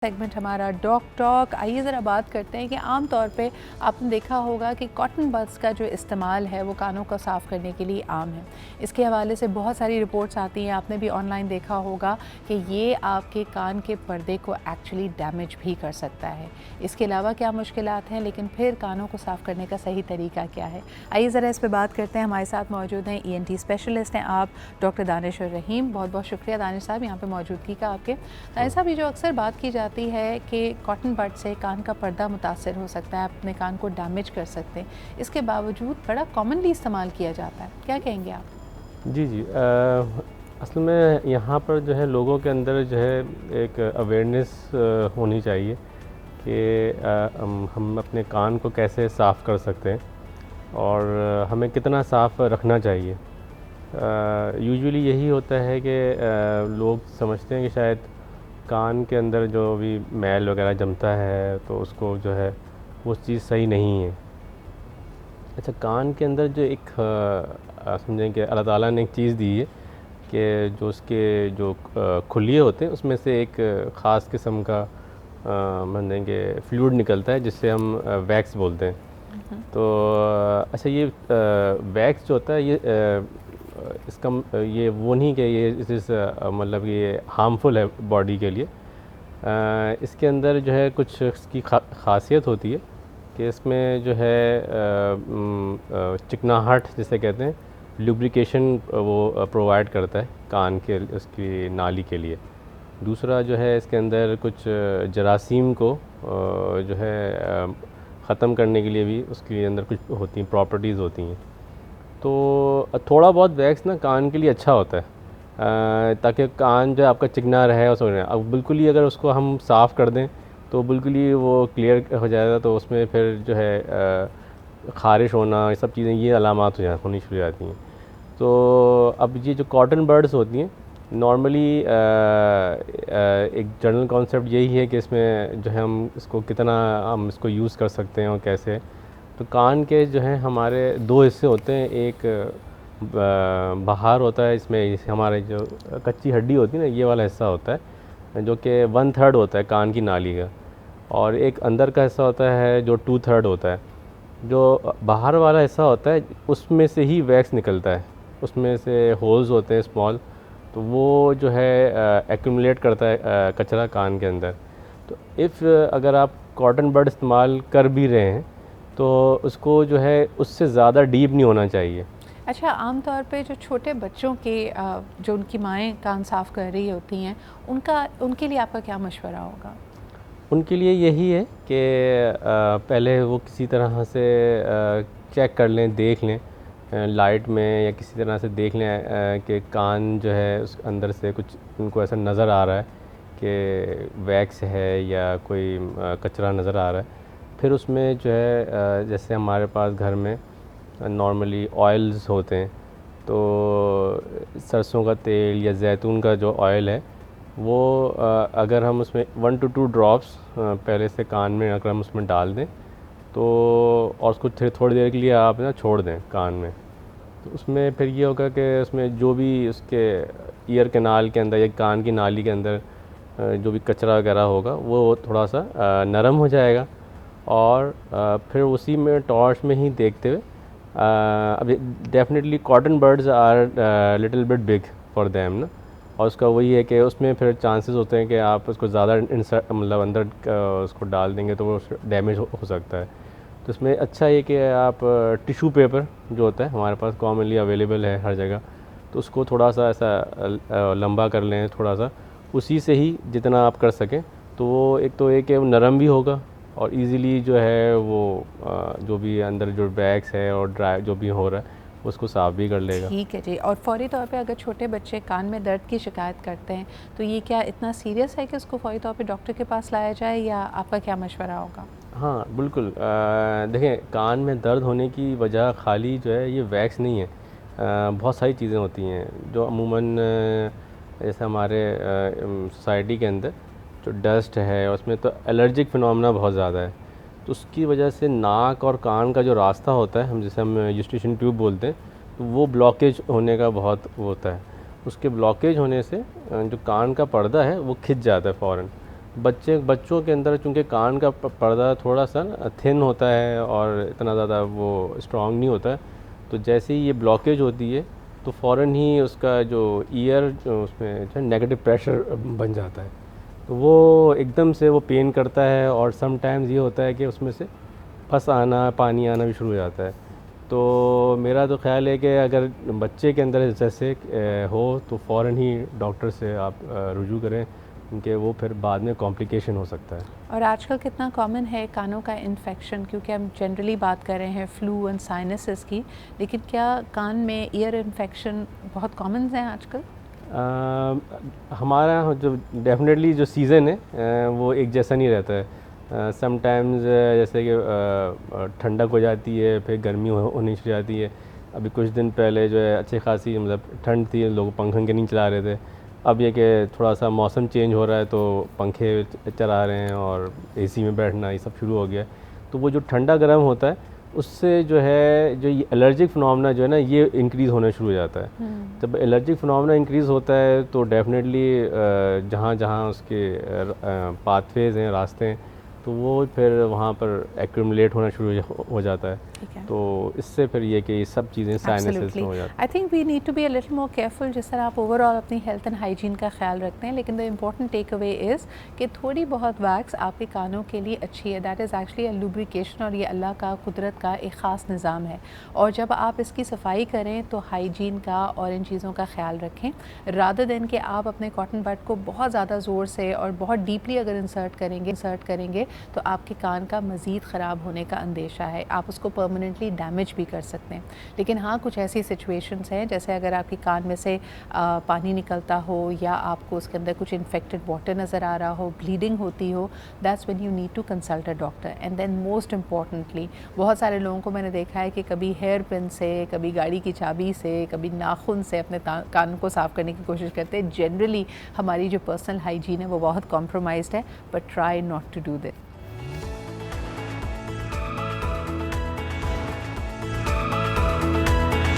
Segment हमारा dog talk. आइए ज़रा बात करते हैं कि आम तौर पे आपने देखा होगा कि कॉटन बड्स का जो इस्तेमाल है वो कानों को साफ़ करने के लिए आम है। इसके हवाले से बहुत सारी रिपोर्ट्स आती हैं, आपने भी ऑनलाइन देखा होगा कि ये आपके कान के पर्दे को एक्चुअली डैमेज भी कर सकता है। इसके अलावा क्या मुश्किलात हैं, लेकिन फिर कानों को साफ़ करने का सही तरीका क्या है, आइए ज़रा इस पर बात करते हैं। हमारे साथ मौजूद हैं ENT स्पेशलिस्ट हैं आप डॉक्टर दानिश रहीम। बहुत बहुत शुक्रिया दानिश साहब यहाँ पर मौजूदगी का आपके। दानिश साहब, ये जो अक्सर बात की जाती है कि कॉटन बड से कान का पर्दा मुतासर हो सकता है, अपने कान को डैमेज कर सकते हैं, इसके बावजूद बड़ा कॉमनली इस्तेमाल किया जाता है, क्या कहेंगे आप? जी जी असल में यहाँ पर जो है लोगों के अंदर जो है एक अवेयरनेस होनी चाहिए कि हम अपने कान को कैसे साफ़ कर सकते हैं और हमें कितना साफ़ रखना चाहिए। यूजुअली यही होता है कि लोग समझते हैं कि शायद कान के अंदर जो भी मैल वगैरह जमता है तो उसको जो है वो चीज़ सही नहीं है। अच्छा, कान के अंदर जो एक समझें कि अल्लाह ताला ने एक चीज़ दी है कि जो उसके जो खुलिये होते हैं उसमें से एक ख़ास किस्म का समझें कि फ्लूइड निकलता है जिससे हम वैक्स बोलते हैं। तो अच्छा, ये वैक्स जो होता है इसका ये वो नहीं कि ये मतलब ये हार्मफुल है बॉडी के लिए। इसके अंदर जो है कुछ इसकी ख़ासियत होती है कि इसमें जो है चिकनाहट जिसे कहते हैं, लुब्रिकेशन वो प्रोवाइड करता है कान के उसकी नाली के लिए। दूसरा जो है इसके अंदर कुछ जरासीम को जो है ख़त्म करने के लिए भी उसके अंदर कुछ होती हैं, प्रॉपर्टीज़ होती हैं। तो थोड़ा बहुत वैक्स ना कान के लिए अच्छा होता है ताकि कान जो है आपका चिकना रहे और सो रहे। अब बिल्कुल ही अगर उसको हम साफ़ कर दें तो बिल्कुल ही वो क्लियर हो जाएगा, तो उसमें फिर जो है ख़ारिश होना, ये सब चीज़ें, ये अलामात होनी शुरू हो जाती हैं। तो अब ये जो कॉटन बड्स होती हैं नॉर्मली एक जनरल कॉन्सेप्ट यही है कि इसमें जो है हम इसको यूज़ कर सकते हैं और कैसे। तो कान के जो है हमारे दो हिस्से होते हैं, एक बाहर होता है, इसमें हमारे जो कच्ची हड्डी होती है ना, ये वाला हिस्सा होता है जो कि 1/3 होता है कान की नाली का, और एक अंदर का हिस्सा होता है जो 2/3 होता है। जो बाहर वाला हिस्सा होता है उसमें से ही वैक्स निकलता है, उसमें से होल्स होते हैं स्मॉल, तो वो जो है एक्यूमुलेट करता है कचरा कान के अंदर। तो अगर आप कॉटन बड इस्तेमाल कर भी रहे हैं तो उसको जो है उससे ज़्यादा डीप नहीं होना चाहिए। अच्छा, आम तौर पे जो छोटे बच्चों के जो उनकी माएँ कान साफ़ कर रही होती हैं, उनके लिए आपका क्या मशवरा होगा? उनके लिए यही है कि पहले वो किसी तरह से चेक कर लें, देख लें लाइट में या किसी तरह से देख लें कि कान जो है उस अंदर से कुछ उनको ऐसा नज़र आ रहा है कि वैक्स है या कोई कचरा नज़र आ रहा है। फिर उसमें जो है जैसे हमारे पास घर में नॉर्मली ऑयल्स होते हैं, तो सरसों का तेल या जैतून का जो ऑयल है वो अगर हम उसमें 1 to 2 ड्रॉप्स पहले से कान में अगर हम उसमें डाल दें तो, और उसको थोड़ी देर के लिए आप ना छोड़ दें कान में, तो उसमें फिर ये होगा कि उसमें जो भी उसके ईयर कैनाल के अंदर या कान की नाली के अंदर जो भी कचरा वगैरह होगा वो थोड़ा सा नरम हो जाएगा। और फिर उसी में टॉर्च में ही देखते हुए अब definitely cotton buds are little bit big for them ना, और उसका वही है कि उसमें फिर चांसेस होते हैं कि आप उसको ज़्यादा मतलब अंदर उसको डाल देंगे तो वो डैमेज हो सकता है। तो इसमें अच्छा है कि आप टिशू पेपर जो होता है हमारे पास कॉमनली अवेलेबल है हर जगह, तो उसको थोड़ा सा ऐसा लंबा कर लें थोड़ा सा, उसी से ही जितना आप कर सकें, तो वो एक तो एक नरम भी होगा और इजीली जो है वो जो भी अंदर जो बैग्स है और ड्राई जो भी हो रहा है उसको साफ़ भी कर लेगा। ठीक है जी। और फ़ौरी तौर पे अगर छोटे बच्चे कान में दर्द की शिकायत करते हैं तो ये क्या इतना सीरियस है कि उसको फ़ौरी तौर पे डॉक्टर के पास लाया जाए, या आपका क्या मशवरा होगा? हाँ बिल्कुल, देखें, कान में दर्द होने की वजह खाली जो है ये वैक्स नहीं है। बहुत सारी चीज़ें होती हैं जो अमूमन जैसे हमारे सोसाइटी के अंदर जो डस्ट है उसमें तो एलर्जिक फिनोमेना बहुत ज़्यादा है, तो उसकी वजह से नाक और कान का जो रास्ता होता है, हम यूस्टेशन ट्यूब बोलते हैं, तो वो ब्लॉकेज होने का बहुत वो होता है। उसके ब्लॉकेज होने से जो कान का पर्दा है वो खिंच जाता है फ़ौरन। बच्चों के अंदर चूँकि कान का पर्दा थोड़ा सा थिन होता है और इतना ज़्यादा वो स्ट्रॉन्ग नहीं होता है, तो जैसे ही ये ब्लॉकेज होती है तो फ़ौरन ही उसका जो ईयर जो उसमें जो नेगेटिव प्रेशर बन जाता है, तो वो एकदम से वो पेन करता है और समटाइम्स ये होता है कि उसमें से पस आना, पानी आना भी शुरू हो जाता है। तो मेरा तो ख़्याल है कि अगर बच्चे के अंदर जैसे हो तो फ़ौरन ही डॉक्टर से आप रुजू करें, क्योंकि वो फिर बाद में कॉम्प्लिकेशन हो सकता है। और आजकल कितना कॉमन है कानों का इन्फेक्शन, क्योंकि हम जनरली बात कर रहे हैं फ्लू एंड साइनसेस की, लेकिन क्या कान में ईयर इन्फेक्शन बहुत कॉमन हैं आजकल? हमारा यहाँ जो डेफिनेटली जो सीज़न है वो एक जैसा नहीं रहता है। समटाइम्स जैसे कि ठंडक हो जाती है, फिर गर्मी होनी शुरू जाती है। अभी कुछ दिन पहले जो है अच्छी खासी मतलब ठंड थी, लोग पंखे के नहीं चला रहे थे। अब ये कि थोड़ा सा मौसम चेंज हो रहा है तो पंखे चला रहे हैं और एसी में बैठना ये सब शुरू हो गया है। तो वो जो ठंडा गर्म होता है उससे जो है जो ये एलर्जिक फिनोमेना जो है ना ये इंक्रीज़ होना शुरू हो जाता है। जब एलर्जिक फिनोमेना इंक्रीज़ होता है तो डेफिनेटली जहाँ जहाँ उसके पाथवेज हैं, रास्ते हैं, तो वो फिर वहाँ पर एक्यूमुलेट होना शुरू हो जाता है। तो इससे फिर ये कि ये सब चीज़ें साइनसेस हो जाती हैं। I think we need to be a little more careful. जिस तरह आप ओवरऑल अपनी हेल्थ एंड हाइजीन का ख्याल रखते हैं, लेकिन the important takeaway is कि थोड़ी बहुत वैक्स आपके कानों के लिए अच्छी है। That is actually a lubrication, और ये अल्लाह का कुदरत का एक ख़ास निज़ाम है। और जब आप इसकी सफाई करें तो हाइजीन का और इन चीज़ों का ख्याल रखें, रादर देन कि आप अपने कॉटन बड को बहुत ज़्यादा ज़ोर से और बहुत डीपली अगर इंसर्ट करेंगे तो आपके कान का मज़ीद ख़राब होने का अंदेशा है। आप उसको परमानेंटली डैमेज भी कर सकते हैं। लेकिन हाँ, कुछ ऐसी सिचुएशंस हैं जैसे अगर आपके कान में से पानी निकलता हो या आपको उसके अंदर कुछ इन्फेक्टेड वाटर नज़र आ रहा हो, ब्लीडिंग होती हो, that's when you need to consult a doctor. And then most importantly, बहुत सारे लोगों को मैंने देखा है कि कभी हेयर पिन से, कभी गाड़ी की चाबी से, कभी नाखून से अपने कान को साफ़ करने की कोशिश करते हैं। जनरली हमारी जो पर्सनल हाइजीन है वो बहुत कॉम्प्रोमाइज़्ड है, but try not to do that.